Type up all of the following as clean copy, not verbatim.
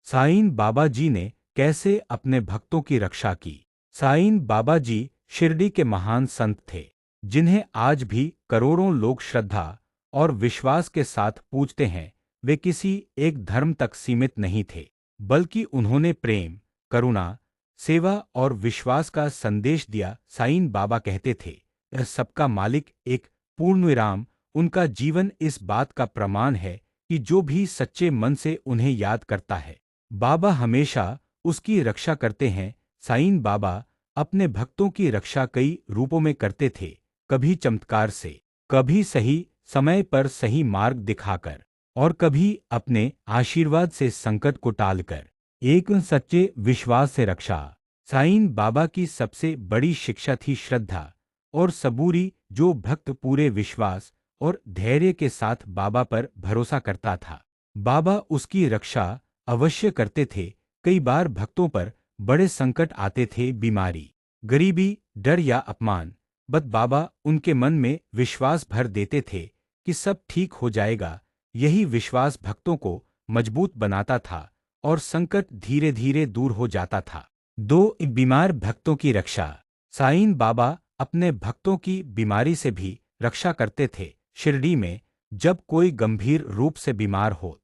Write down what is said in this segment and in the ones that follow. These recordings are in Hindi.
साईं बाबा जी ने कैसे अपने भक्तों की रक्षा की। साईं बाबा जी शिरडी के महान संत थे, जिन्हें आज भी करोड़ों लोग श्रद्धा और विश्वास के साथ पूजते हैं। वे किसी एक धर्म तक सीमित नहीं थे, बल्कि उन्होंने प्रेम, करुणा, सेवा और विश्वास का संदेश दिया। साईं बाबा कहते थे, यह सबका मालिक एक पूर्णविराम। उनका जीवन इस बात का प्रमाण है कि जो भी सच्चे मन से उन्हें याद करता है, बाबा हमेशा उसकी रक्षा करते हैं। साईं बाबा अपने भक्तों की रक्षा कई रूपों में करते थे, कभी चमत्कार से, कभी सही समय पर सही मार्ग दिखाकर, और कभी अपने आशीर्वाद से संकट को टालकर। एक सच्चे विश्वास से रक्षा। साईं बाबा की सबसे बड़ी शिक्षा थी श्रद्धा और सबूरी। जो भक्त पूरे विश्वास और धैर्य के साथ बाबा पर भरोसा करता था, बाबा उसकी रक्षा अवश्य करते थे। कई बार भक्तों पर बड़े संकट आते थे, बीमारी, गरीबी, डर या अपमान, बट बाबा उनके मन में विश्वास भर देते थे कि सब ठीक हो जाएगा। यही विश्वास भक्तों को मजबूत बनाता था और संकट धीरे धीरे दूर हो जाता था। दो, बीमार भक्तों की रक्षा। साईं बाबा अपने भक्तों की बीमारी से भी रक्षा करते थे। शिरडी में जब कोई गंभीर रूप से बीमार हो,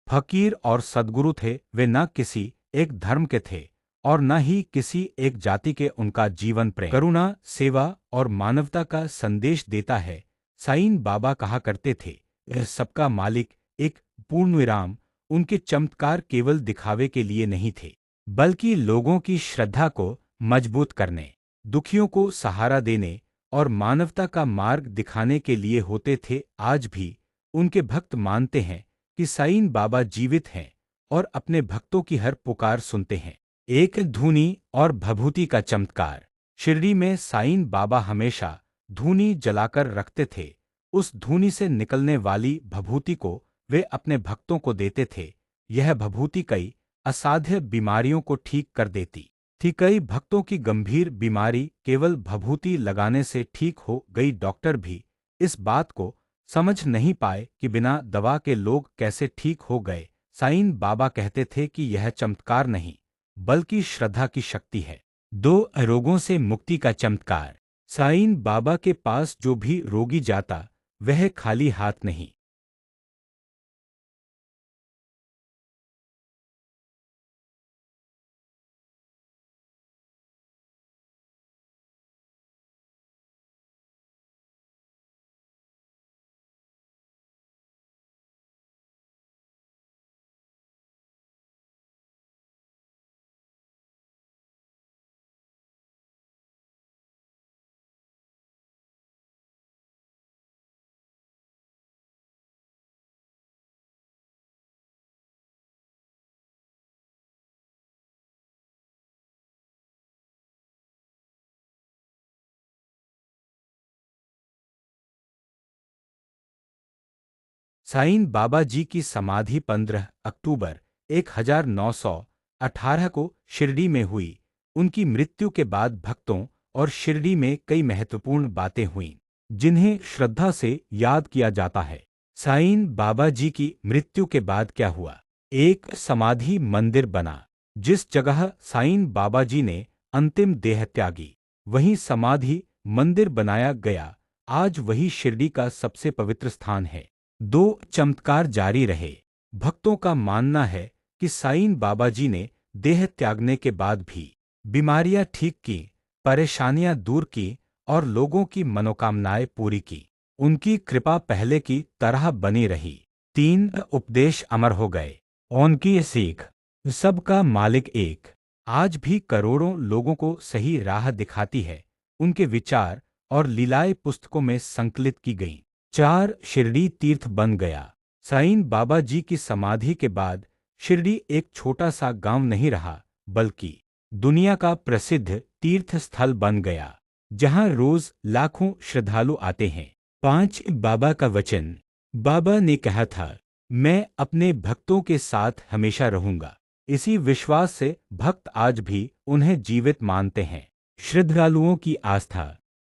फकीर और सद्गुरु थे। वे न किसी एक धर्म के थे और न ही किसी एक जाति के। उनका जीवन प्रेम, करुणा, सेवा और मानवता का संदेश देता है। साईं बाबा कहा करते थे, यह सबका मालिक एक पूर्णविराम। उनके चमत्कार केवल दिखावे के लिए नहीं थे, बल्कि लोगों की श्रद्धा को मजबूत करने, दुखियों को सहारा देने और मानवता का मार्ग दिखाने के लिए होते थे। आज भी उनके भक्त मानते हैं कि साईं बाबा जीवित हैं और अपने भक्तों की हर पुकार सुनते हैं। एक धूनी और भभूति का चमत्कार। शिरडी में साईं बाबा हमेशा धूनी जलाकर रखते थे। उस धूनी से निकलने वाली भभूति को वे अपने भक्तों को देते थे। यह भभूति कई असाध्य बीमारियों को ठीक कर देती थी। कई भक्तों की गंभीर बीमारी केवल भभूति लगाने से ठीक हो गई। डॉक्टर भी इस बात को समझ नहीं पाए कि बिना दवा के लोग कैसे ठीक हो गए। साईं बाबा कहते थे कि यह चमत्कार नहीं, बल्कि श्रद्धा की शक्ति है। दो, रोगों से मुक्ति का चमत्कार। साईं बाबा के पास जो भी रोगी जाता, वह खाली हाथ नहीं साईं बाबा जी की समाधि 15 अक्टूबर 1918 को शिरडी में हुई। उनकी मृत्यु के बाद भक्तों और शिरडी में कई महत्वपूर्ण बातें हुईं, जिन्हें श्रद्धा से याद किया जाता है। साईं बाबा जी की मृत्यु के बाद क्या हुआ? एक समाधि मंदिर बना। जिस जगह साईं बाबा जी ने अंतिम देह त्यागी, वहीं समाधि मंदिर बनाया गया। आज वही शिरडी का सबसे पवित्र स्थान है। दो, चमत्कार जारी रहे। भक्तों का मानना है कि साईं बाबा जी ने देह त्यागने के बाद भी बीमारियां ठीक की, परेशानियां दूर की और लोगों की मनोकामनाएं पूरी की। उनकी कृपा पहले की तरह बनी रही। तीन, उपदेश अमर हो गए। उनकी सीख। सबका मालिक एक आज भी करोड़ों लोगों को सही राह दिखाती है। उनके विचार और लीलाएं पुस्तकों में संकलित की गईं। 4 शिरडी तीर्थ बन गया। साईं बाबा जी की समाधि के बाद शिरडी एक छोटा सा गांव नहीं रहा, बल्कि दुनिया का प्रसिद्ध तीर्थ स्थल बन गया, जहां रोज लाखों श्रद्धालु आते हैं। 5 बाबा का वचन। बाबा ने कहा था, मैं अपने भक्तों के साथ हमेशा रहूंगा। इसी विश्वास से भक्त आज भी उन्हें जीवित मानते हैं। श्रद्धालुओं की आस्था।